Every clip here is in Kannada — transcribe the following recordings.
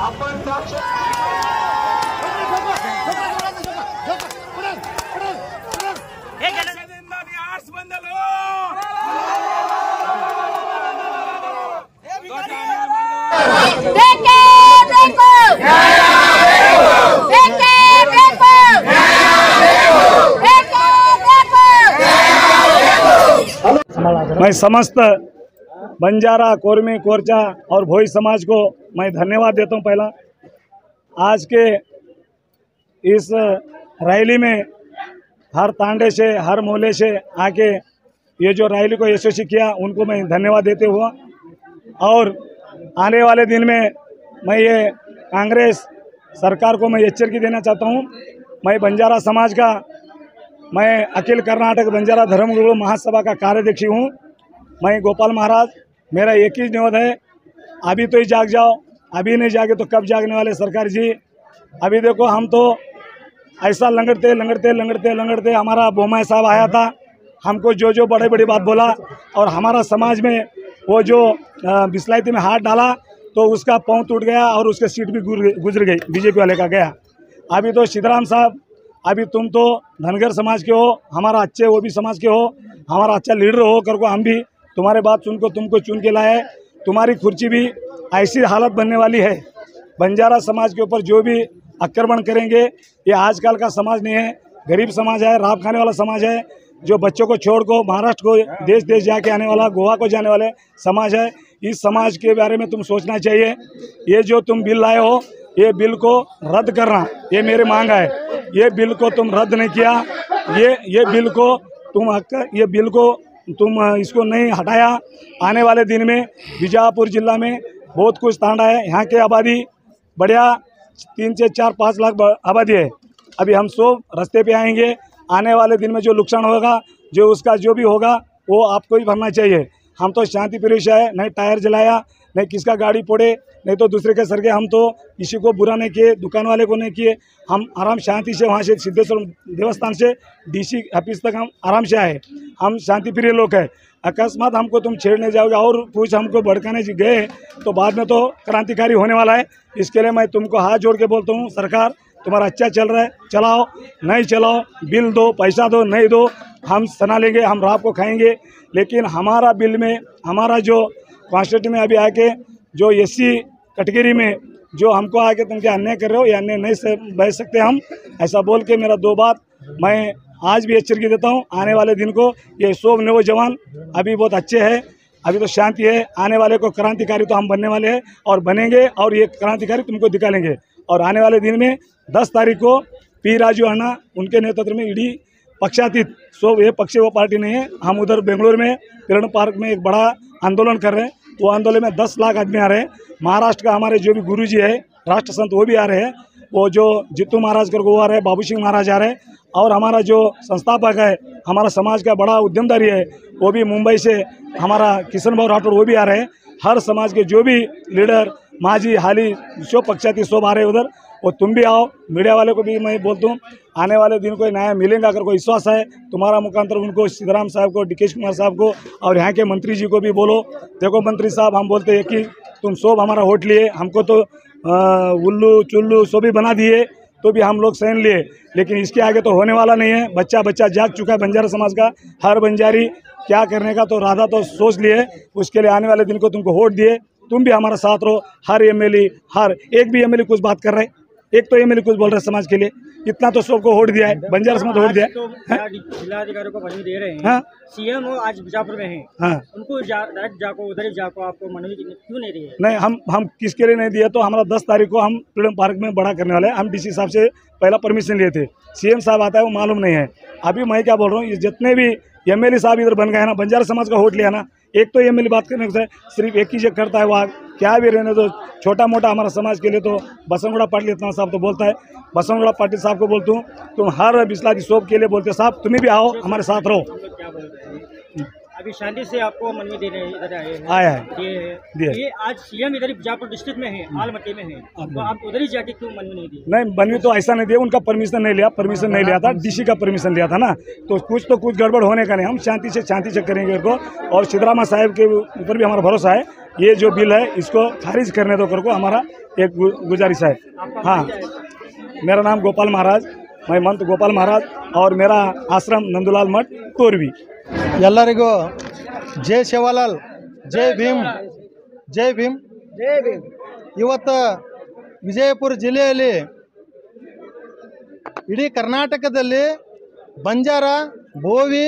आपण साक्ष मैं समस्त बंजारा, कोरमी, कोरचा और भोई समाज को मैं धन्यवाद देता हूं। पहला आज के इस रैली में हर तांडे से, हर मोहल्ले से आके ये जो रैली को यशस्वी किया उनको मैं धन्यवाद देते हुआ, और आने वाले दिन में मैं ये कांग्रेस सरकार को मैं एचरिका देना चाहता हूं। मैं बंजारा समाज का, मैं अखिल कर्नाटक बंजारा धर्मगुरु महासभा का कार्याध्यक्ष हूँ। मैं गोपाल महाराज, मेरा एक ही निवेदन है, अभी तो ही जाग जाओ, अभी नहीं जागे तो कब जागने वाले सरकार जी। अभी देखो हम तो ऐसा लंगड़ते हमारा बोमाई साहब आया था, हमको जो बड़े बड़ी बात बोला, और हमारा समाज में वो जो बिस्लाइती में हाथ डाला तो उसका पाँव टूट गया और उसका सीट भी गुजर गई, बीजेपी वाले का गया। अभी तो सीताराम साहब, अभी तुम तो धनगर समाज के हो, हमारा अच्छे वो भी समाज के हो, हमारा अच्छा लीडर हो करको हम भी तुम्हारे बात सुन को तुमको चुन के लाए। तुम्हारी कुर्सी भी ऐसी हालत बनने वाली है, बंजारा समाज के ऊपर जो भी आक्रमण करेंगे, ये आजकल का समाज नहीं है, गरीब समाज है, राब खाने वाला समाज है, जो बच्चों को छोड़ को महाराष्ट्र को देश जाके आने वाला, गोवा को जाने वाले समाज है। इस समाज के बारे में तुम सोचना चाहिए। ये जो तुम बिल लाए हो, ये बिल को रद्द करना, ये मेरी मांग है। ये बिल को तुम रद्द नहीं किया, ये बिल को तुम इसको नहीं हटाया, आने वाले दिन में बीजापुर जिला में बहुत कुछ तांडा है, यहाँ की आबादी बढ़िया 3 से 4-5 लाख आबादी है। अभी हम सब रास्ते पे आएंगे, आने वाले दिन में जो नुकसान होगा, जो उसका जो भी होगा वो आपको ही भरना चाहिए। हम तो शांति प्रिय है, नहीं टायर जलाया, नहीं किसका गाड़ी फोड़े, नहीं तो दूसरे के सरके, हम तो किसी को बुरा नहीं किए, दुकान वाले को नहीं किए। हम आराम शांति से वहाँ से सिद्धेश्वर देवस्थान से डीसी ऑफिस तक हम आराम से आए। हम शांति प्रिय लोग हैं। अकस्मात हमको तुम छेड़ने जाओगे और कुछ हमको भड़काने गए तो बाद में तो क्रांतिकारी होने वाला है। इसके लिए मैं तुमको हाथ जोड़ के बोलता हूँ, सरकार तुम्हारा अच्छा चल रहा है, चलाओ, नहीं चलाओ, बिल दो, पैसा दो, नहीं दो, हम सना लेंगे, हम रात को खाएंगे। लेकिन हमारा बिल में, हमारा जो कॉन्स्टिट्यूशन में अभी आके जो एससी कैटेगरी में जो हमको आके तुम क्या अन्याय कर रहे हो, या अन्याय नहीं बह सकते हम, ऐसा बोल के मेरा 2 बात मैं आज भी एचरिका देता हूँ। आने वाले दिन को ये सब नौजवान अभी बहुत अच्छे हैं, अभी तो शांति है, आने वाले को क्रांतिकारी तो हम बनने वाले हैं और बनेंगे, और ये क्रांतिकारी तुमको दिखाएंगे। और आने वाले दिन में 10 तारीख को पी राजू अन्ना उनके नेतृत्व में ईडी पक्षातीत, सो ये पक्ष वो पार्टी नहीं है, हम उधर बेंगलोर में किरण पार्क में एक बड़ा आंदोलन कर रहे हैं। वो आंदोलन में 10 लाख आदमी आ रहे हैं। महाराष्ट्र का हमारे जो भी गुरुजी है, राष्ट्र संत, वो भी आ रहे हैं। वो जो जित्तू महाराज कर वो आ रहे हैं, बाबू सिंह महाराज आ रहे हैं, और हमारा जो संस्थापक है, हमारा समाज का बड़ा उद्यमदारी है, वो भी मुंबई से हमारा किशन भाऊ राठौड़ वो भी आ रहे हैं। हर समाज के जो भी लीडर, माजी, हाली, जो पक्षाती सब आ रहे हैं उधर, और तुम भी आओ। मीडिया वाले को भी मैं बोलता हूँ, आने वाले दिन को न्याय मिलेगा अगर कोई विश्वास है तुम्हारा मुखांतर उनको, सीताराम साहब को, डी.के. कुमार साहब को, और यहाँ के मंत्री जी को भी बोलो। देखो मंत्री साहब, हम बोलते हैं कि तुम सब हमारा वोट लिए, हमको तो उल्लू चुल्लू सो भी बना दिए, तो भी हम लोग सहन लिए, लेकिन इसके आगे तो होने वाला नहीं है। बच्चा जाग चुका है बंजारा समाज का, हर बंजारी क्या करने का तो राधा तो सोच लिए, उसके लिए आने वाले दिन को तुमको वोट दिए, तुम भी हमारा साथ रहो। हर एमएलए, हर एक भी एमएलए कुछ बात कर रहे, एक तो एमएलए कुछ बोल रहे समाज के लिए, इतना तो सबको वोट दिया है, बंजारा समाज वोट दिया है। जिलाधिकारी को मनवी दे रहे हैं, हाँ? सीएम आज बीजापुर में हैं, हाँ, उनको डायरेक्ट जाको उधर ही जाको आपको मनवी क्यों नहीं दी है? नहीं, हम किसके लिए नहीं दिया, तो हमारा 10 तारीख को हम फ्रीडम पार्क में बड़ा करने वाले हैं। हम डीसी साहब से पहला परमिशन लिए थे, सीएम साहब आता है वो मालूम नहीं है। अभी मैं क्या बोल रहा हूँ, ये जितने भी एमएलए साहब इधर बन गए ना, बंजारा समाज का वोट लिया ना, एक तो एमएलए बात करने से सिर्फ एक ही जो करता है, वहाँ क्या भी रहने दो, छोटा मोटा हमारा समाज के लिए तो बसनगुड़ा पाटिल इतना साहब तो बोलता है। बसनगुड़ा पाटिल साहब को बोलता हूँ, तुम हर बिस्लाती सोप के लिए बोलते, साहब तुम्हें भी आओ, हमारे साथ रहो। अभी शांति से आपको मनवी देने इधर आए हैं। आया है दिए। ये आज सीएम इधर बीजापुर डिस्ट्रिक्ट में है, आलमट्टी में है, तो आप उधर ही जाके क्यों मनवी नहीं दी? नहीं बनवी तो ऐसा नहीं दिया, उनका परमिशन नहीं लिया था, डीसी का परमिशन लिया था ना, तो कुछ गड़बड़ होने का नहीं। हम शांति से करेंगे इनको, और सिद्धरामैया साहब के ऊपर भी हमारा भरोसा है। ये जो बिल है इसको खारिज करने दो करके हमारा एक गुजारिश है। हाँ, मेरा नाम गोपाल महाराज, मैं मंत गोपाल महाराज, और मेरा आश्रम नंदुलाल मठ कोरवी। ಎಲ್ಲರಿಗೂ ಜೈ ಶಿವಲಾಲ್, ಜೈ ಭೀಮ್, ಜೈ ಭೀಮ್, ಜೈ ಭೀಮ್. ಇವತ್ತು ವಿಜಯಪುರ ಜಿಲ್ಲೆಯಲ್ಲಿ ಇಡೀ ಕರ್ನಾಟಕದಲ್ಲಿ ಬಂಜಾರ, ಬೋವಿ,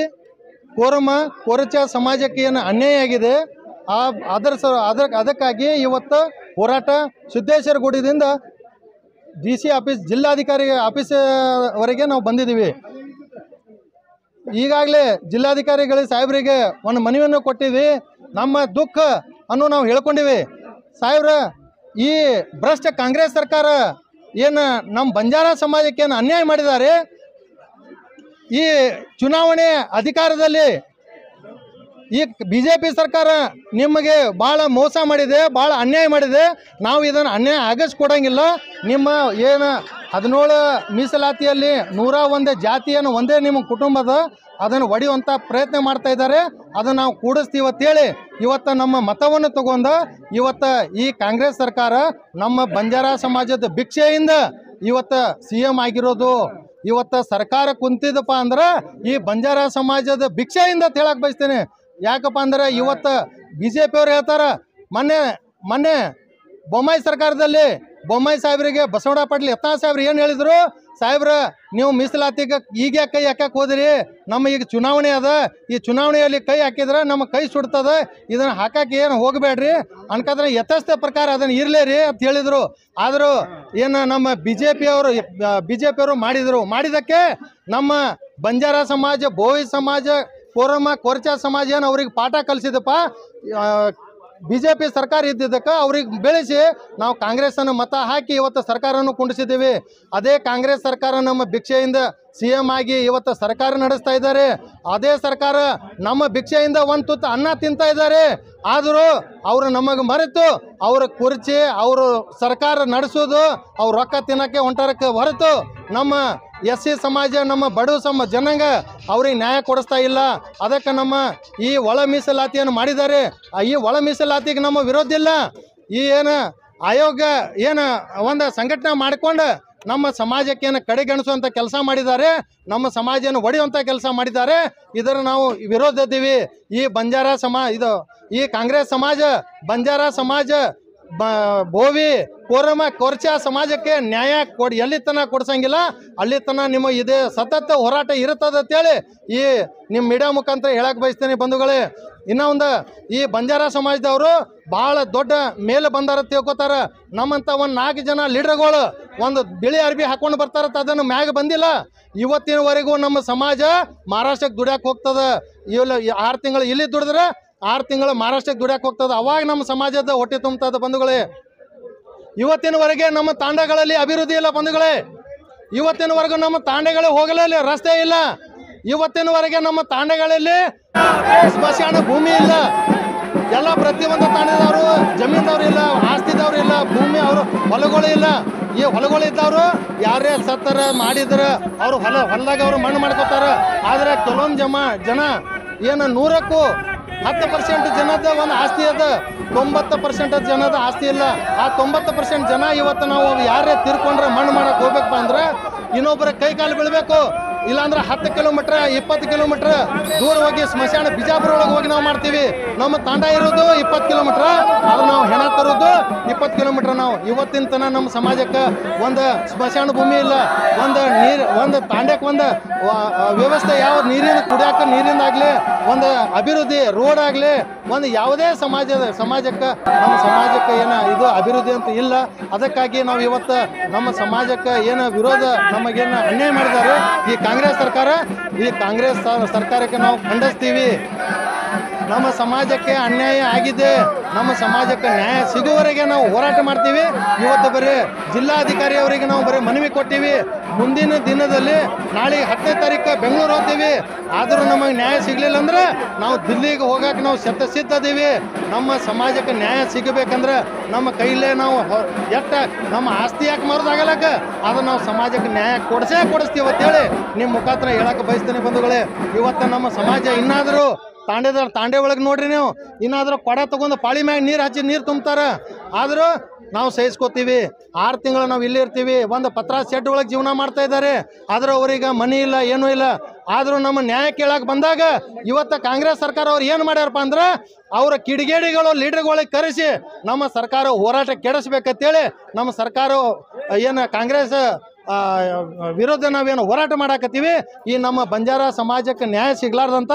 ಕೋರಮ, ಕೊರಚ ಸಮಾಜಕ್ಕೆ ಏನು ಅನ್ಯಾಯ ಆಗಿದೆ ಅದಕ್ಕಾಗಿ ಇವತ್ತು ಹೋರಾಟ ಸಿದ್ದೇಶ್ವರ ಗುಡಿಯಿಂದ DC ಆಫೀಸ್, ಜಿಲ್ಲಾಧಿಕಾರಿ ಆಫೀಸ್ವರೆಗೆ ನಾವು ಬಂದಿದ್ದೀವಿ. ಈಗಾಗಲೇ ಜಿಲ್ಲಾಧಿಕಾರಿಗಳಿಗೆ ಸಾಹೇಬರಿಗೆ ಒಂದು ಮನವಿಯನ್ನು ಕೊಟ್ಟಿವಿ. ನಮ್ಮ ದುಃಖ ಅನ್ನು ನಾವು ಹೇಳ್ಕೊಂಡಿವಿ. ಸಾಹೇಬ್ರ, ಈ ಭ್ರಷ್ಟ ಕಾಂಗ್ರೆಸ್ ಸರ್ಕಾರ ಏನು ನಮ್ಮ ಬಂಜಾರ ಸಮಾಜಕ್ಕೆ ಏನು ಅನ್ಯಾಯ ಮಾಡಿದ್ದಾರೆ, ಈ ಚುನಾವಣೆ ಅಧಿಕಾರದಲ್ಲಿ ಈ BJP ಸರ್ಕಾರ ನಿಮಗೆ ಭಾಳ ಮೋಸ ಮಾಡಿದೆ, ಭಾಳ ಅನ್ಯಾಯ ಮಾಡಿದೆ. ನಾವು ಇದನ್ನು ಅನ್ಯಾಯ ಆಗಿಸ್ಕೊಡಂಗಿಲ್ಲ. ನಿಮ್ಮ ಏನು 17 ಮೀಸಲಾತಿಯಲ್ಲಿ 101 ಜಾತಿಯನ್ನು ಒಂದೇ ನಿಮ್ಮ ಕುಟುಂಬದ ಅದನ್ನು ಒಡೆಯುವಂಥ ಪ್ರಯತ್ನ ಮಾಡ್ತಾ ಇದ್ದಾರೆ. ಅದನ್ನು ನಾವು ಕೂಡಿಸ್ತೀವಿ ಅಂತೇಳಿ ಇವತ್ತು ನಮ್ಮ ಮತವನ್ನು ತಗೊಂಡು ಇವತ್ತು ಈ ಕಾಂಗ್ರೆಸ್ ಸರ್ಕಾರ ನಮ್ಮ ಬಂಜಾರ ಸಮಾಜದ ಭಿಕ್ಷೆಯಿಂದ ಇವತ್ತು CM ಆಗಿರೋದು. ಇವತ್ತು ಸರ್ಕಾರ ಕುಂತಿದಪ್ಪ ಅಂದ್ರೆ ಈ ಬಂಜಾರ ಸಮಾಜದ ಭಿಕ್ಷೆಯಿಂದ ಹೇಳಕ್ಕೆ ಬಯಸ್ತೇನೆ. ಯಾಕಪ್ಪ ಅಂದ್ರೆ ಇವತ್ತು BJP ಅವ್ರು ಹೇಳ್ತಾರೆ, ಮೊನ್ನೆ ಬೊಮ್ಮಾಯಿ ಸರ್ಕಾರದಲ್ಲಿ ಬೊಮ್ಮಾಯಿ ಸಾಹೇಬರಿಗೆ ಬಸವಣ್ಣ ಪಾಟೀಲ್ ಯತ್ನಾಳ್ ಸಾಹೇಬ್ರು ಏನು ಹೇಳಿದ್ರು, ಸಾಹೇಬ್ರ ನೀವು ಮೀಸಲಾತಿಗೆ ಈಗ ಕೈ ಹಾಕಕ್ಕೆ ಹೋದ್ರಿ, ನಮ್ಮ ಈಗ ಚುನಾವಣೆ ಅದ, ಈ ಚುನಾವಣೆಯಲ್ಲಿ ಕೈ ಹಾಕಿದ್ರೆ ನಮ್ಮ ಕೈ ಸುಡ್ತದ, ಇದನ್ನು ಹಾಕಕ್ಕೆ ಏನು ಹೋಗಬೇಡ್ರಿ ಅನ್ಕಂದ್ರೆ ಯಥಾಸ್ಥ ಪ್ರಕಾರ ಅದನ್ನು ಇರಲೇರಿ ಅಂತ ಹೇಳಿದರು. ಆದರೂ ಏನು ನಮ್ಮ BJP ಅವರು ಮಾಡಿದ್ದಕ್ಕೆ ನಮ್ಮ ಬಂಜಾರ ಸಮಾಜ, ಬೋವಿ ಸಮಾಜ, ಕೋರಮ, ಕೊರಚ ಸಮಾಜ ಏನು ಅವ್ರಿಗೆ ಪಾಠ ಕಲಿಸಿದಪ್ಪ. BJP ಸರ್ಕಾರ ಇದ್ದಿದ್ದಕ್ಕೆ ಅವ್ರಿಗೆ ಬೆಳೆಸಿ ನಾವು ಕಾಂಗ್ರೆಸ್ಸನ್ನು ಮತ ಹಾಕಿ ಇವತ್ತು ಸರ್ಕಾರವನ್ನು ಕುಂಡಿಸಿದ್ದೀವಿ. ಅದೇ ಕಾಂಗ್ರೆಸ್ ಸರ್ಕಾರ ನಮ್ಮ ಭಿಕ್ಷೆಯಿಂದ CM ಆಗಿ ಇವತ್ತು ಸರ್ಕಾರ ನಡೆಸ್ತಾ ಇದ್ದಾರೆ. ಅದೇ ಸರ್ಕಾರ ನಮ್ಮ ಭಿಕ್ಷೆಯಿಂದ ಒಂದು ತುತ್ತು ಅನ್ನ ತಿಂತಾ ಇದ್ದಾರೆ. ಆದರೂ ಅವರು ನಮಗೆ ಮರೆತು ಅವ್ರ ಕುರ್ಚಿ, ಅವರು ಸರ್ಕಾರ ನಡೆಸೋದು, ಅವ್ರ ರೊಕ್ಕ ತಿನ್ನೋಕ್ಕೆ ಹೊಂಟಾರಕ್ಕೆ ಹೊರತು ನಮ್ಮ SC ಸಮಾಜ, ನಮ್ಮ ಬಡವ ಜನಾಂಗ ಅವ್ರಿಗೆ ನ್ಯಾಯ ಕೊಡಿಸ್ತಾ ಇಲ್ಲ. ಅದಕ್ಕೆ ನಮ್ಮ ಈ ಒಳ ಮೀಸಲಾತಿಯನ್ನು ಮಾಡಿದ್ದಾರೆ. ಈ ಒಳ ಮೀಸಲಾತಿಗೆ ನಮ್ಮ ವಿರೋಧ ಇಲ್ಲ. ಈ ಏನು ಆಯೋಗ ಏನು ಒಂದು ಸಂಘಟನೆ ಮಾಡಿಕೊಂಡು ನಮ್ಮ ಸಮಾಜಕ್ಕೆ ಏನು ಕಡೆಗಣಿಸುವಂಥ ಕೆಲಸ ಮಾಡಿದ್ದಾರೆ, ನಮ್ಮ ಸಮಾಜವನ್ನು ಒಡೆಯುವಂಥ ಕೆಲಸ ಮಾಡಿದ್ದಾರೆ. ಇದರ ನಾವು ವಿರೋಧ ಇದ್ದೀವಿ. ಈ ಬಂಜಾರ ಈ ಕಾಂಗ್ರೆಸ್ ಸಮಾಜ, ಬಂಜಾರ ಸಮಾಜ, ಬೋವಿ, ಕೋರಮ, ಕೊರ್ಚ ಸಮಾಜಕ್ಕೆ ನ್ಯಾಯ ಎಲ್ಲಿ ತನಕ ಕೊಡ್ಸಂಗಿಲ್ಲ, ಅಲ್ಲಿ ತನಕ ನಿಮ್ಮ ಇದೇ ಸತತ ಹೋರಾಟ ಇರುತ್ತದೆ ಅಂತೇಳಿ ಈ ನಿಮ್ಮ ಮೀಡಿಯಾ ಮುಖಾಂತರ ಹೇಳಕ್ಕೆ ಬಯಸ್ತೇನೆ ಬಂಧುಗಳೇ. ಇನ್ನೊಂದು ಈ ಬಂಜಾರ ಸಮಾಜದವರು ಭಾಳ ದೊಡ್ಡ ಮೇಲೆ ಬಂದಾರ ತಿಳ್ಕೊತಾರ. ನಮ್ಮಂಥ ಒಂದು 4 ಜನ ಲೀಡರ್ಗಳು ಒಂದು ಬಿಳಿ ಅರ್ಬಿ ಹಾಕೊಂಡು ಬರ್ತಾರತ್ತ, ಅದನ್ನು ಮ್ಯಾಗ ಬಂದಿಲ್ಲ. ಇವತ್ತಿನವರೆಗೂ ನಮ್ಮ ಸಮಾಜ ಮಹಾರಾಷ್ಟ್ರಕ್ಕೆ ದುಡ್ಯಾಕೆ ಹೋಗ್ತದೆ. 6 ತಿಂಗಳು ಇಲ್ಲಿ ದುಡಿದ್ರೆ 6 ತಿಂಗಳು ಮಹಾರಾಷ್ಟ್ರಕ್ಕೆ ದುಡ್ಯಾಕೆ ಹೋಗ್ತದೆ. ಅವಾಗ ನಮ್ಮ ಸಮಾಜದ ಹೊಟ್ಟೆ ತುಂಬುತ್ತದೆ ಬಂಧುಗಳೇ. ಇವತ್ತಿನವರೆಗೆ ನಮ್ಮ ತಾಂಡಗಳಲ್ಲಿ ಅಭಿವೃದ್ಧಿ ಇಲ್ಲ ಬಂಧುಗಳೇ. ಇವತ್ತಿನವರೆಗೂ ನಮ್ಮ ತಾಂಡಗಳು ಹೋಗಲೇ ರಸ್ತೆ ಇಲ್ಲ. ಇವತ್ತಿನವರೆಗೆ ನಮ್ಮ ತಾಂಡಗಳಲ್ಲಿ ಸ್ಮಶಾನ ಭೂಮಿ ಇಲ್ಲ. ಎಲ್ಲ ಪ್ರತಿಯೊಂದು ತಾಂಡದವರು ಜಮೀನದವ್ರು ಇಲ್ಲ, ಆಸ್ತಿದವ್ರು ಇಲ್ಲ, ಭೂಮಿ ಅವರು ಹೊಲಗಳು ಇಲ್ಲ. ಈ ಹೊಲಗಳು ಇದ್ದವರು ಯಾರೇ ಸತ್ತರ ಮಾಡಿದ್ರೆ ಅವರು ಹೊಲದಾಗ ಅವರು ಮಣ್ಣು ಮಾಡ್ಕೋತಾರ. ಆದರೆ ಕೆಲವೊಂದು ಜನ ಏನು 100ಕ್ಕೂ 10% ಜನದ ಒಂದು ಆಸ್ತಿ ಅದ, 90% ಜನದ ಆಸ್ತಿ ಇಲ್ಲ. ಆ 90% ಜನ ಇವತ್ತು ನಾವು ಯಾರೇ ತೀರ್ಕೊಂಡ್ರೆ ಮಣ್ಣು ಮಾಡಕ್ಕೆ ಹೋಗ್ಬೇಕಪ್ಪ ಅಂದ್ರೆ ಇನ್ನೊಬ್ಬರ ಕೈ ಕಾಲು ಬೀಳಬೇಕು. ಇಲ್ಲಾಂದ್ರೆ 10 ಕಿಲೋಮೀಟ್ರ್ 20 ಕಿಲೋಮೀಟ್ರ್ ದೂರ ಹೋಗಿ ಸ್ಮಶಾನ ಬಿಜಾಪುರ ಒಳಗೆ ಹೋಗಿ ನಾವು ಮಾಡ್ತೀವಿ. ನಮ್ಮ ತಾಂಡ ಇರೋದು 20 ಕಿಲೋಮೀಟ್ರ್, ಅದು ನಾವು ಹೆಣ ತರೋದು 20 ಕಿಲೋಮೀಟ್ರ್. ನಾವು ಇವತ್ತಿನ ತನಕ ನಮ್ಮ ಸಮಾಜಕ್ಕೆ ಒಂದು ಸ್ಮಶಾನ ಭೂಮಿ ಇಲ್ಲ, ಒಂದು ತಾಂಡಕ್ಕೆ ಒಂದು ವ್ಯವಸ್ಥೆ, ಯಾವ ನೀರಿನ ಕುಡಿಯಾಕ ನೀರಿಂದಾಗಲಿ, ಒಂದು ಅಭಿವೃದ್ಧಿ ರೋಡ್ ಆಗಲಿ, ಒಂದು ಯಾವುದೇ ಸಮಾಜಕ್ಕೆ ನಮ್ಮ ಸಮಾಜಕ್ಕೆ ಏನು ಇದು ಅಭಿವೃದ್ಧಿ ಅಂತ ಇಲ್ಲ. ಅದಕ್ಕಾಗಿ ನಾವು ಇವತ್ತು ನಮ್ಮ ಸಮಾಜಕ್ಕೆ ಏನು ವಿರೋಧ, ನಮಗೇನು ಅನ್ಯಾಯ ಮಾಡಿದ್ದಾರೆ ಈ ಕಾಂಗ್ರೆಸ್ ಸರ್ಕಾರ, ಈ ಕಾಂಗ್ರೆಸ್ ಸರ್ಕಾರಕ್ಕೆ ನಾವು ಖಂಡಿಸ್ತೀವಿ. ನಮ್ಮ ಸಮಾಜಕ್ಕೆ ಅನ್ಯಾಯ ಆಗಿದೆ. ನಮ್ಮ ಸಮಾಜಕ್ಕೆ ನ್ಯಾಯ ಸಿಗುವವರೆಗೆ ನಾವು ಹೋರಾಟ ಮಾಡ್ತೀವಿ. ಇವತ್ತು ಬರೀ ಜಿಲ್ಲಾಧಿಕಾರಿ ಅವರಿಗೆ ನಾವು ಬರೀ ಮನವಿ ಕೊಟ್ಟಿವಿ. ಮುಂದಿನ ದಿನದಲ್ಲಿ ನಾಳೆ 10ನೇ ತಾರೀಕು ಬೆಂಗಳೂರು ಹೋಗ್ತೀವಿ. ಆದರೂ ನಮಗೆ ನ್ಯಾಯ ಸಿಗಲಿಲ್ಲ ಅಂದ್ರೆ ನಾವು ದಿಲ್ಲಿಗೆ ಹೋಗಕ್ಕೆ ನಾವು ಸಿದ್ಧದೀವಿ. ನಮ್ಮ ಸಮಾಜಕ್ಕೆ ನ್ಯಾಯ ಸಿಗಬೇಕಂದ್ರೆ ನಮ್ಮ ಕೈಲೇ ನಾವು ನಮ್ಮ ಆಸ್ತಿ ಯಾಕೆ ಮಾರೋದಾಗಲಕ್ಕ ಅದು ನಾವು ಸಮಾಜಕ್ಕೆ ನ್ಯಾಯ ಕೊಡಿಸ್ತೀವಿ ಅಂತೇಳಿ ನಿಮ್ಮ ಮುಖಾಂತರ ಹೇಳಕ್ಕೆ ಬಯಸ್ತೀನಿ ಬಂಧುಗಳೇ. ಇವತ್ತು ನಮ್ಮ ಸಮಾಜ ಇನ್ನಾದರೂ ತಾಂಡೆ ಒಳಗೆ ನೋಡ್ರಿ ನೀವು ಇನ್ನಾದರೂ ಕೊಡ ತಗೊಂಡು ಪಾಳಿ ಮ್ಯಾಗ ನೀರು ಹಚ್ಚಿ ನೀರು ತುಂಬ್ತಾರ. ಆದರೂ ನಾವು ಸಹಿಸ್ಕೋತೀವಿ. 6 ತಿಂಗಳು ನಾವು ಇಲ್ಲಿ ಇರ್ತೀವಿ. ಒಂದು ಪತ್ರ ಶೆಡ್ ಒಳಗೆ ಜೀವನ ಮಾಡ್ತಾ ಇದ್ದಾರೆ. ಆದರೂ ಅವ್ರಿಗೆ ಮನಿ ಇಲ್ಲ, ಏನೂ ಇಲ್ಲ. ಆದರೂ ನಮ್ಮ ನ್ಯಾಯ ಕೇಳಕ್ಕೆ ಬಂದಾಗ ಇವತ್ತು ಕಾಂಗ್ರೆಸ್ ಸರ್ಕಾರ ಅವ್ರು ಏನು ಮಾಡ್ಯಾರಪ್ಪ ಅಂದ್ರೆ ಅವರ ಕಿಡಿಗೇಡಿಗಳು ಲೀಡರ್ಗಳಿಗೆ ಕರೆಸಿ ನಮ್ಮ ಸರ್ಕಾರ ಹೋರಾಟ ಕೆಡಿಸ್ಬೇಕಂತೇಳಿ ನಮ್ಮ ಸರ್ಕಾರ ಏನು ಕಾಂಗ್ರೆಸ್ ವಿರುದ್ಧ ನಾವೇನು ಹೋರಾಟ ಮಾಡಾಕತ್ತೀವಿ. ಈ ನಮ್ಮ ಬಂಜಾರ ಸಮಾಜಕ್ಕೆ ನ್ಯಾಯ ಸಿಗ್ಲಾರ್ದಂತ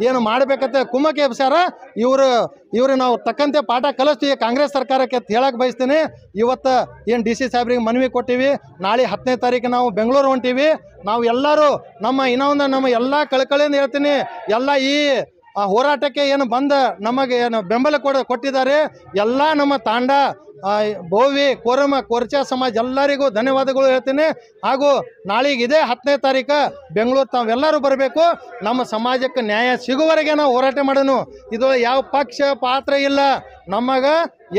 ಏನು ಮಾಡಬೇಕಂತ ಕುಮ್ಮಕ್ಕೆ ಎಬ್ಸ್ಯಾರ. ಇವರು ನಾವು ತಕ್ಕಂತೆ ಪಾಠ ಕಲಿಸ್ತೀವಿ ಕಾಂಗ್ರೆಸ್ ಸರ್ಕಾರಕ್ಕೆ ಅಂತ ಹೇಳಕ್ಕೆ ಬಯಸ್ತೀನಿ. ಇವತ್ತು ಏನು DC ಸಾಹೇಬ್ರಿಗೆ ಮನವಿ ಕೊಟ್ಟಿವಿ. ನಾಳೆ 10ನೇ ತಾರೀಕು ನಾವು ಬೆಂಗಳೂರು ಹೊಂಟೀವಿ. ನಾವು ಎಲ್ಲರೂ ನಮ್ಮ ಎಲ್ಲ ಕಳಕಳಿಯಿಂದ ಹೇಳ್ತೀನಿ, ಎಲ್ಲ ಈ ಹೋರಾಟಕ್ಕೆ ಏನು ಬಂದ ನಮಗೆ ಏನು ಬೆಂಬಲ ಕೊಟ್ಟಿದ್ದಾರೆ ಎಲ್ಲ ನಮ್ಮ ತಾಂಡ ಬೋವಿ ಕೊರ್ಚಾ ಸಮಾಜ ಎಲ್ಲರಿಗೂ ಧನ್ಯವಾದಗಳು ಹೇಳ್ತೀನಿ. ಹಾಗೂ ನಾಳೆಗೆ ಇದೇ 10ನೇ ತಾರೀಕು ಬೆಂಗಳೂರು ತಾವೆಲ್ಲರೂ ಬರಬೇಕು. ನಮ್ಮ ಸಮಾಜಕ್ಕೆ ನ್ಯಾಯ ಸಿಗುವವರೆಗೆ ನಾವು ಹೋರಾಟ ಮಾಡೋಣ. ಇದು ಯಾವ ಪಕ್ಷ ಪಾತ್ರ ಇಲ್ಲ. ನಮಗೆ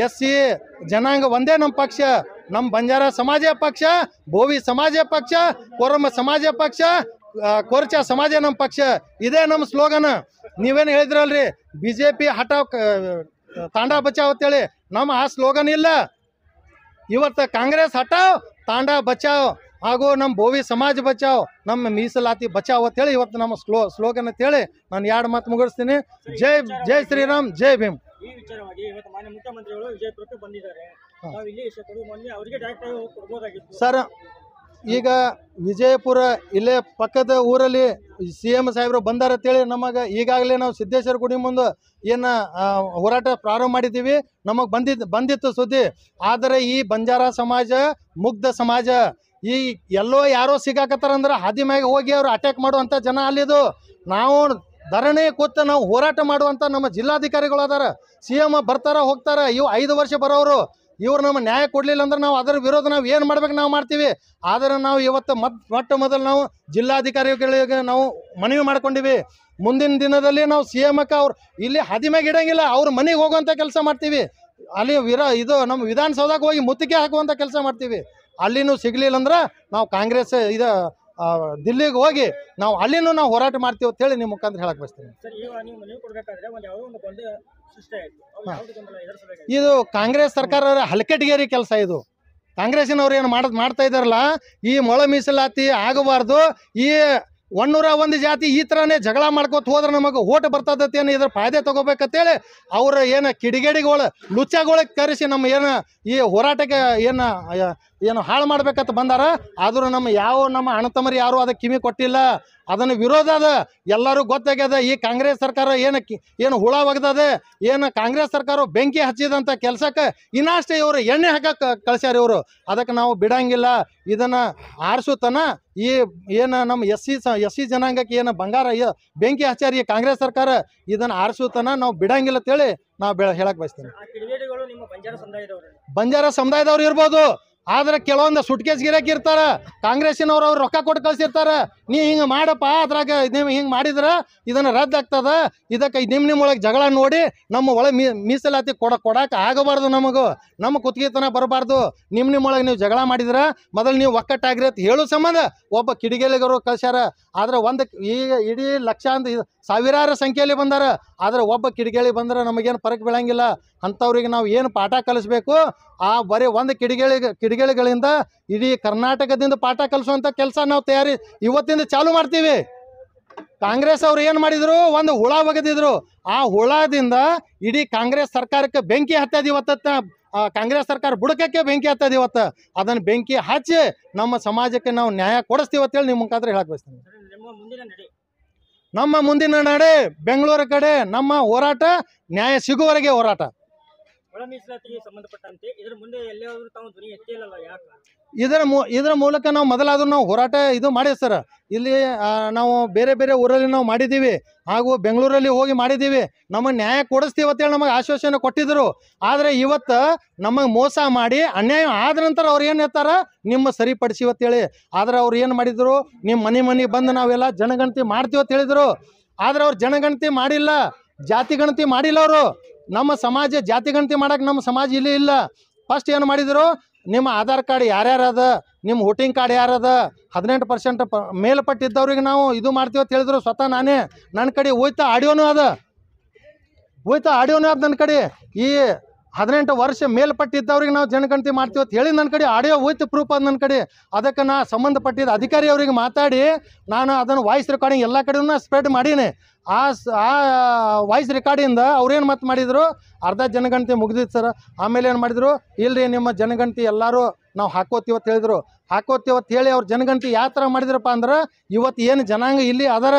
SC ಜನಾಂಗ ಒಂದೇ ನಮ್ಮ ಪಕ್ಷ. ನಮ್ಮ ಬಂಜಾರ ಸಮಾಜ ಪಕ್ಷ, ಬೋವಿ ಸಮಾಜ ಪಕ್ಷ, ಕೊರಮ ಸಮಾಜ ಪಕ್ಷ, ಕೊರ್ಚಾ ಸಮಾಜ ನಮ್ಮ ಪಕ್ಷ. ಇದೇ ನಮ್ಮ ಸ್ಲೋಗನ್. ನೀವೇನು ಹೇಳಿದ್ರಲ್ರಿ BJP ಹಟಾವ್ ತಾಂಡಾ ಬಚಾವ್ ಅಂತೇಳಿ, ನಮ್ಮ ಆ ಸ್ಲೋಗನ್ ಇಲ್ಲ. ಇವತ್ತು ಕಾಂಗ್ರೆಸ್ ಹಟಾವ್ ತಾಂಡಾ ಬಚಾವ್ ಹಾಗೂ ನಮ್ಮ ಬೋವಿ ಸಮಾಜ ಬಚಾವ್, ನಮ್ಮ ಮೀಸಲಾತಿ ಬಚಾವ್ ಅಂತೇಳಿ ಇವತ್ತು ನಮ್ಮ ಸ್ಲೋಗನ್ ಅಂತೇಳಿ ನಾನು 2 ಮಾತು ಮುಗಿಸ್ತೀನಿ. ಜೈ ಶ್ರೀರಾಮ್, ಜೈ ಭೀಮ್. ಈ ವಿಚಾರವಾಗಿ ಇವತ್ತು ಮಾನ್ಯ ಮುಖ್ಯಮಂತ್ರಿಗಳು ವಿಜಯಪುರಕ್ಕೆ ಬಂದಿದ್ದಾರೆ. ನಾವು ಇಲ್ಲಿ ಮೊನ್ನೆ ಅವರಿಗೆ ಡೈರೆಕ್ಟ್ ಆಗಿ ಕೊಡ್ಬೋದಾಗಿತ್ತು ಸರ್. ಈಗ ವಿಜಯಪುರ ಇಲ್ಲೇ ಪಕ್ಕದ ಊರಲ್ಲಿ CM ಸಾಹೇಬರು ಬಂದಾರ ಅಂತೇಳಿ ನಮಗೆ ಈಗಾಗಲೇ ನಾವು ಸಿದ್ದೇಶ್ವರ ಗುಡಿ ಮುಂದೆ ಏನು ಹೋರಾಟ ಪ್ರಾರಂಭ ಮಾಡಿದ್ದೀವಿ. ನಮಗೆ ಬಂದಿತ್ತು ಸುದ್ದಿ. ಆದರೆ ಈ ಬಂಜಾರ ಸಮಾಜ ಮುಗ್ಧ ಸಮಾಜ. ಈ ಎಲ್ಲೋ ಯಾರೋ ಸಿಗಾಕತ್ತಾರಂದ್ರೆ ಹಾದಿ ಮ್ಯಾಗ ಹೋಗಿ ಅವರು ಅಟ್ಯಾಕ್ ಮಾಡುವಂಥ ಜನ ಅಲ್ಲಿದು. ನಾವು ಧರಣಿ ಕೂತು ನಾವು ಹೋರಾಟ ಮಾಡುವಂಥ ನಮ್ಮ ಜಿಲ್ಲಾಧಿಕಾರಿಗಳು ಅದಾರ. CM ಬರ್ತಾರ ಹೋಗ್ತಾರ. ಇವು 5 ವರ್ಷ ಬರೋರು. ಇವ್ರು ನಮ್ಮ ನ್ಯಾಯ ಕೊಡಲಿಲ್ಲ ಅಂದ್ರೆ ನಾವು ಅದರ ವಿರೋಧ ನಾವು ಏನು ಮಾಡ್ಬೇಕು ನಾವು ಮಾಡ್ತೀವಿ. ಆದರೆ ನಾವು ಇವತ್ತು ಮೊಟ್ಟ ಮೊದಲು ನಾವು ಜಿಲ್ಲಾಧಿಕಾರಿಗಳಿಗೆ ನಾವು ಮನವಿ ಮಾಡ್ಕೊಂಡಿವಿ. ಮುಂದಿನ ದಿನದಲ್ಲಿ ನಾವು CMಕ್ಕೆ ಅವ್ರು ಇಲ್ಲಿ ಹಾದಿ ಮ್ಯಾಗ ಇಡಂಗಿಲ್ಲ, ಅವ್ರ ಮನೆಗೆ ಹೋಗುವಂಥ ಕೆಲಸ ಮಾಡ್ತೀವಿ. ಅಲ್ಲಿ ಇದು ನಮ್ಮ ವಿಧಾನಸೌಧಕ್ಕೆ ಹೋಗಿ ಮುತ್ತಿಗೆ ಹಾಕುವಂಥ ಕೆಲಸ ಮಾಡ್ತೀವಿ. ಅಲ್ಲಿನೂ ಸಿಗಲಿಲ್ಲ ಅಂದ್ರೆ ನಾವು ಕಾಂಗ್ರೆಸ್ ದಿಲ್ಲಿಗೆ ಹೋಗಿ ನಾವು ಅಲ್ಲಿನೂ ನಾವು ಹೋರಾಟ ಮಾಡ್ತೀವಿ ಅಂತ ಹೇಳಿ ನಿಮ್ಮ ಮುಖಾಂತರ ಹೇಳಕ್ಕೆ ಬಯಸ್ತೀನಿ. ಇದು ಕಾಂಗ್ರೆಸ್ ಸರ್ಕಾರ ಹಲಕಟ್ಟಿಗೇರಿ ಕೆಲಸ. ಇದು ಕಾಂಗ್ರೆಸ್ಸಿನವ್ರು ಏನು ಮಾಡ್ತಾ ಇದ್ದಾರಲ್ಲ, ಈ ಮೊಳ ಮೀಸಲಾತಿ ಆಗಬಾರ್ದು. ಈ 101 ಜಾತಿ ಈ ಥರನೇ ಜಗಳ ಮಾಡ್ಕೋತ ಹೋದ್ರೆ ನಮಗೆ ಓಟ್ ಬರ್ತದತ್ತೇನು ಇದ್ರ ಫಾಯ್ದೆ ತೊಗೋಬೇಕಂತೇಳಿ ಅವ್ರ ಏನು ಕಿಡಿಗೇಡಿಗಳು ಲುಚ್ಚಗಳಿಗೆ ಕರೆಸಿ ನಮ್ಮ ಏನು ಈ ಹೋರಾಟಕ್ಕೆ ಏನು ಹಾಳು ಮಾಡ್ಬೇಕಂತ ಬಂದಾರ. ಆದರೂ ನಮ್ಮ ಅಣ್ಣತಮ್ಮರು ಯಾರು ಅದಕ್ಕೆ ಕಿವಿ ಕೊಟ್ಟಿಲ್ಲ. ಅದನ್ನು ವಿರೋಧ ಅದ, ಎಲ್ಲರೂ ಗೊತ್ತಾಗ್ಯದ. ಈ ಕಾಂಗ್ರೆಸ್ ಸರ್ಕಾರ ಏನು ಹುಳ ಒಗ್ದದೆ, ಏನು ಕಾಂಗ್ರೆಸ್ ಸರ್ಕಾರ ಬೆಂಕಿ ಹಚ್ಚಿದಂಥ ಕೆಲಸಕ್ಕೆ ಇನ್ನಷ್ಟೇ ಇವರು ಎಣ್ಣೆ ಹಾಕಕ್ಕೆ ಕಳ್ಸ್ಯಾರ ಇವರು. ಅದಕ್ಕೆ ನಾವು ಬಿಡಂಗಿಲ್ಲ. ಇದನ್ನು ಆರಿಸುತ್ತಾನ ಈ ಏನು ನಮ್ಮ ಎಸ್ ಸಿ ಜನಾಂಗಕ್ಕೆ ಏನು ಬಂಗಾರ ಬೆಂಕಿ ಹಚ್ಚಾರ ಈ ಕಾಂಗ್ರೆಸ್ ಸರ್ಕಾರ, ಇದನ್ನು ಆರಿಸುತ್ತಾನ ನಾವು ಬಿಡಂಗಿಲ್ಲ ಅಂತೇಳಿ ನಾವು ಹೇಳಕ್ಕೆ ಬಯಸ್ತೀನಿ. ಬಂಜಾರ ಸಮುದಾಯದವ್ರು ಇರ್ಬೋದು, ಆದ್ರೆ ಕೆಲವೊಂದು ಸುಟ್ಕೇಸ್ ಗಿರಾಕಿ ಇರ್ತಾರ, ಕಾಂಗ್ರೆಸ್ಸಿನವ್ರು ಅವ್ರು ರೊಕ್ಕ ಕೊಟ್ಟು ಕಳ್ಸಿರ್ತಾರ. ನೀ ಹಿಂಗೆ ಮಾಡಪ್ಪ, ಅದ್ರಾಗ ನೀವು ಹಿಂಗೆ ಮಾಡಿದ್ರೆ ಇದನ್ನು ರದ್ದು ಆಗ್ತದ. ಇದಕ್ಕೆ ನಿಮ್ಮೊಳಗೆ ಜಗಳ ನೋಡಿ ನಮ್ಮ ಒಳಗೆ ಮೀಸಲಾತಿ ಕೊಡಕ್ಕೆ ಆಗಬಾರ್ದು. ನಮ್ಮ ಕುತ್ತಿಗೆತನ ಬರಬಾರ್ದು. ನಿಮ್ಮೊಳಗೆ ನೀವು ಜಗಳ ಮಾಡಿದ್ರೆ ಮೊದಲು ನೀವು ಒಕ್ಕಟ್ಟಾಗ್ರಿ ಅಂತ ಹೇಳೋ ಸಂಬಂಧ ಒಬ್ಬ ಕಿಡಿಗೇಲಿಗರು ಕಳ್ಸ್ಯಾರ. ಆದ್ರೆ ಈಗ ಇಡೀ ಲಕ್ಷ ಅಂತ ಸಾವಿರಾರು ಸಂಖ್ಯೆಯಲ್ಲಿ ಬಂದಾರ. ಆದರೆ ಒಬ್ಬ ಕಿಡಿಗೇಳಿ ಬಂದ್ರೆ ನಮಗೇನು ಫರಕ್ ಬೀಳಂಗಿಲ್ಲ. ಅಂಥವ್ರಿಗೆ ನಾವು ಏನು ಪಾಠ ಕಲಿಸ್ಬೇಕು, ಆ ಬರೀ ಒಂದು ಕಿಡಿಗೇಳಿಗಳಿಂದ ಇಡೀ ಕರ್ನಾಟಕದಿಂದ ಪಾಠ ಕಲಿಸುವಂಥ ಕೆಲಸ ನಾವು ಇವತ್ತಿಂದ ಚಾಲು ಮಾಡ್ತೀವಿ. ಕಾಂಗ್ರೆಸ್ ಅವ್ರು ಏನು ಮಾಡಿದ್ರು, ಒಂದು ಹುಳ ಒಗೆದಿದ್ರು. ಆ ಹುಳದಿಂದ ಇಡೀ ಕಾಂಗ್ರೆಸ್ ಸರ್ಕಾರಕ್ಕೆ ಬೆಂಕಿ ಹತ್ತದ. ಇವತ್ತ ಕಾಂಗ್ರೆಸ್ ಸರ್ಕಾರ ಬುಡಕಕ್ಕೆ ಬೆಂಕಿ ಹತ್ತದ. ಇವತ್ತು ಅದನ್ನು ಬೆಂಕಿ ಹಚ್ಚಿ ನಮ್ಮ ಸಮಾಜಕ್ಕೆ ನಾವು ನ್ಯಾಯ ಕೊಡಿಸ್ತೀವಿ ಅಂತೇಳಿ ನಿಮ್ಮ ಮುಖಾಂತರ ಹೇಳಕ್ಕೆ ಬಯಸ್ತೀನಿ. ನಮ್ಮ ಮುಂದಿನ ನಡೆ ಬೆಂಗಳೂರು ಕಡೆ ನಮ್ಮ ಹೋರಾಟ ನ್ಯಾಯ ಸಿಗುವವರೆಗೆ ಹೋರಾಟ. ಒಳ ಮೀಸಲಾತಿಗೆ ಸಂಬಂಧಪಟ್ಟಂತೆ ಇದರ ಮುಂದೆ ಎಲ್ಲಾದರೂ ತಾವು ಧ್ವನಿ ಎತ್ತಿಲ್ಲಲ್ಲ, ಯಾಕೆ? ಇದರ ಮೂಲಕ ನಾವು ಮೊದಲಾದ್ರೂ ನಾವು ಹೋರಾಟ ಇದು ಮಾಡಿ ಸರ್. ಇಲ್ಲಿ ನಾವು ಬೇರೆ ಬೇರೆ ಊರಲ್ಲಿ ನಾವು ಮಾಡಿದ್ದೀವಿ, ಹಾಗೂ ಬೆಂಗಳೂರಲ್ಲಿ ಹೋಗಿ ಮಾಡಿದ್ದೀವಿ. ನಮಗೆ ನ್ಯಾಯ ಕೊಡಿಸ್ತೀವಿ ಅಂತೇಳಿ ನಮಗೆ ಆಶ್ವಾಸನೆ ಕೊಟ್ಟಿದ್ದರು. ಆದರೆ ಇವತ್ತು ನಮಗೆ ಮೋಸ ಮಾಡಿ ಅನ್ಯಾಯ ಆದ ನಂತರ ಅವ್ರು ಏನು ಹೇಳ್ತಾರೆ, ನಿಮ್ಮ ಸರಿಪಡಿಸಿ ಅಂತೇಳಿ. ಆದರೆ ಅವ್ರು ಏನು ಮಾಡಿದರು, ನಿಮ್ಮ ಮನೆಗೆ ಬಂದು ನಾವೆಲ್ಲ ಜನಗಣತಿ ಮಾಡ್ತೀವಿ ಅಂತ ಹೇಳಿದರು. ಆದರೆ ಅವ್ರು ಜನಗಣತಿ ಮಾಡಿಲ್ಲ, ಜಾತಿ ಗಣತಿ ಮಾಡಿಲ್ಲ. ಅವರು ನಮ್ಮ ಸಮಾಜ ಜಾತಿ ಗಣತಿ ಮಾಡೋಕೆ ನಮ್ಮ ಸಮಾಜ ಇಲ್ಲಿ ಇಲ್ಲ. ಫಸ್ಟ್ ಏನು ಮಾಡಿದರು, ನಿಮ್ಮ ಆಧಾರ್ ಕಾರ್ಡ್ ಯಾರ್ಯಾರದ, ನಿಮ್ಮ ವೋಟಿಂಗ್ ಕಾರ್ಡ್ ಯಾರದ, 18% ಮೇಲ್ಪಟ್ಟಿದ್ದವ್ರಿಗೆ ನಾವು ಇದು ಮಾಡ್ತೀವಿ ಅಂತ ಹೇಳಿದ್ರು. ಸ್ವತಃ ನಾನೇ, ನನ್ನ ಕಡೆ ಹೋಯ್ತಾ ಆಡಿಯೋನೂ ಅದ, ನನ್ನ ಕಡೆ. ಈ 18 ವರ್ಷ ಮೇಲ್ಪಟ್ಟಿದ್ದವ್ರಿಗೆ ನಾವು ಜನಗಣತಿ ಮಾಡ್ತೀವಿ ಅಂತ ಹೇಳಿ ನನ್ನ ಕಡೆ ಆಡಿಯೋ ಹೋಯ್ತು, ಪ್ರೂಫ್ ಅದು ನನ್ನ ಕಡೆ. ಅದಕ್ಕೆ ನಾ ಸಂಬಂಧಪಟ್ಟಿದ್ದ ಅಧಿಕಾರಿ ಅವರಿಗೆ ಮಾತಾಡಿ ನಾನು ಅದನ್ನು ವಾಯ್ಸ್ ರೆಕಾರ್ಡಿಂಗ್ ಎಲ್ಲ ಕಡೆಯೂ ಸ್ಪ್ರೆಡ್ ಮಾಡೀನಿ. ಆ ವಾಯ್ಸ್ ರೆಕಾರ್ಡಿಂದ ಅವ್ರೇನು ಮತ್ತೆ ಮಾಡಿದರು, ಅರ್ಧ ಜನಗಣತಿ ಮುಗಿದಿತ್ತು ಸರ್. ಆಮೇಲೆ ಏನು ಮಾಡಿದರು, ಇಲ್ಲರಿ ನಿಮ್ಮ ಜನಗಣತಿ ಎಲ್ಲರೂ ನಾವು ಹಾಕೋತೀವಿ ಅಂತ ಹೇಳಿದರು. ಹಾಕೋತೀವಿ ಅಂತ ಹೇಳಿ ಅವ್ರು ಜನಗಣತಿ ಯಾವ ಥರ ಮಾಡಿದ್ರಪ್ಪ ಅಂದ್ರೆ, ಇವತ್ತು ಏನು ಜನಾಂಗ ಇಲ್ಲಿ ಅದರ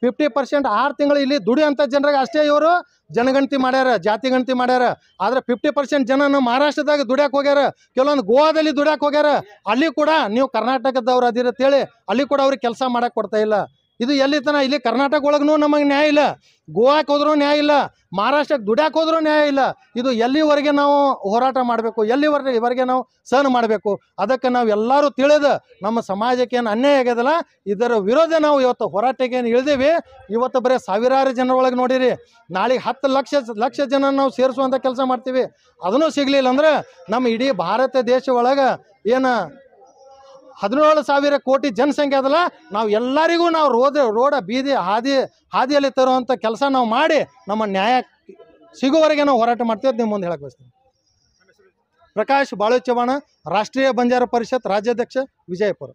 50% 6 ತಿಂಗಳು ಇಲ್ಲಿ ದುಡಿಯೋಂಥ ಜನರಿಗೆ ಅಷ್ಟೇ ಇವರು ಜನಗಣತಿ ಮಾಡ್ಯಾರ, ಜಾತಿ ಗಣತಿ ಮಾಡ್ಯಾರ. ಆದರೆ 50% ಜನ ನಮ್ಮ ಮಹಾರಾಷ್ಟ್ರದಾಗ ದುಡ್ಯಾಕೆ ಹೋಗ್ಯಾರ, ಕೆಲವೊಂದು ಗೋವಾದಲ್ಲಿ ದುಡ್ಯಾಕೆ ಹೋಗ್ಯಾರ. ಅಲ್ಲಿ ಕೂಡ ನೀವು ಕರ್ನಾಟಕದವ್ರು ಅದಿರತ್ತೇಳಿ ಅಲ್ಲಿ ಕೂಡ ಅವ್ರಿಗೆ ಕೆಲಸ ಮಾಡೋಕೆ ಕೊಡ್ತಾ ಇಲ್ಲ. ಇದು ಎಲ್ಲಿ ತನ, ಇಲ್ಲಿ ಕರ್ನಾಟಕ ಒಳಗೂ ನಮಗೆ ನ್ಯಾಯ ಇಲ್ಲ, ಗೋವಾಕ್ಕೆ ಹೋದ್ರೂ ನ್ಯಾಯ ಇಲ್ಲ, ಮಹಾರಾಷ್ಟ್ರಕ್ಕೆ ದುಡ್ಯಾಕೆ ಹೋದ್ರೂ ನ್ಯಾಯ ಇಲ್ಲ. ಇದು ಎಲ್ಲಿವರೆಗೆ ನಾವು ಹೋರಾಟ ಮಾಡಬೇಕು, ಎಲ್ಲಿವರೆಗೆ ನಾವು ಸಹನ ಮಾಡಬೇಕು? ಅದಕ್ಕೆ ನಾವು ಎಲ್ಲರೂ ತಿಳಿದು ನಮ್ಮ ಸಮಾಜಕ್ಕೆ ಏನು ಅನ್ಯಾಯ ಆಗ್ಯದಲ್ಲ, ಇದರ ವಿರೋಧ ನಾವು ಇವತ್ತು ಹೋರಾಟಕ್ಕೆ ಏನು ಇಳಿದೀವಿ. ಇವತ್ತು ಬರೀ ಸಾವಿರಾರು ಜನರೊಳಗೆ ನೋಡಿರಿ, ನಾಳೆಗೆ 10 ಲಕ್ಷ ಜನ ನಾವು ಸೇರಿಸುವಂಥ ಕೆಲಸ ಮಾಡ್ತೀವಿ. ಅದನ್ನೂ ಸಿಗಲಿಲ್ಲ ಅಂದ್ರೆ ನಮ್ಮ ಇಡೀ ಭಾರತ ದೇಶ ಒಳಗೆ ಏನು 17,000 ಕೋಟಿ ಜನಸಂಖ್ಯೆ ಅದಲ್ಲ, ನಾವು ಎಲ್ಲರಿಗೂ ನಾವು ರೋಡ ಬೀದಿ ಹಾದಿಯಲ್ಲಿ ತರುವಂಥ ಕೆಲಸ ನಾವು ಮಾಡಿ ನಮ್ಮ ನ್ಯಾಯ ಸಿಗುವವರೆಗೆ ನಾವು ಹೋರಾಟ ಮಾಡ್ತೀವಿ ಅಂತ ನಿಮ್ಮ ಮುಂದೆ ಹೇಳಕ್ಕೆ ಬಯಸ್ತೀನಿ. ಪ್ರಕಾಶ್ ಬಾಳು ಚವ್ಹಾಣ, ರಾಷ್ಟ್ರೀಯ ಬಂಜಾರ ಪರಿಷತ್ ರಾಜ್ಯಾಧ್ಯಕ್ಷ, ವಿಜಯಪುರ.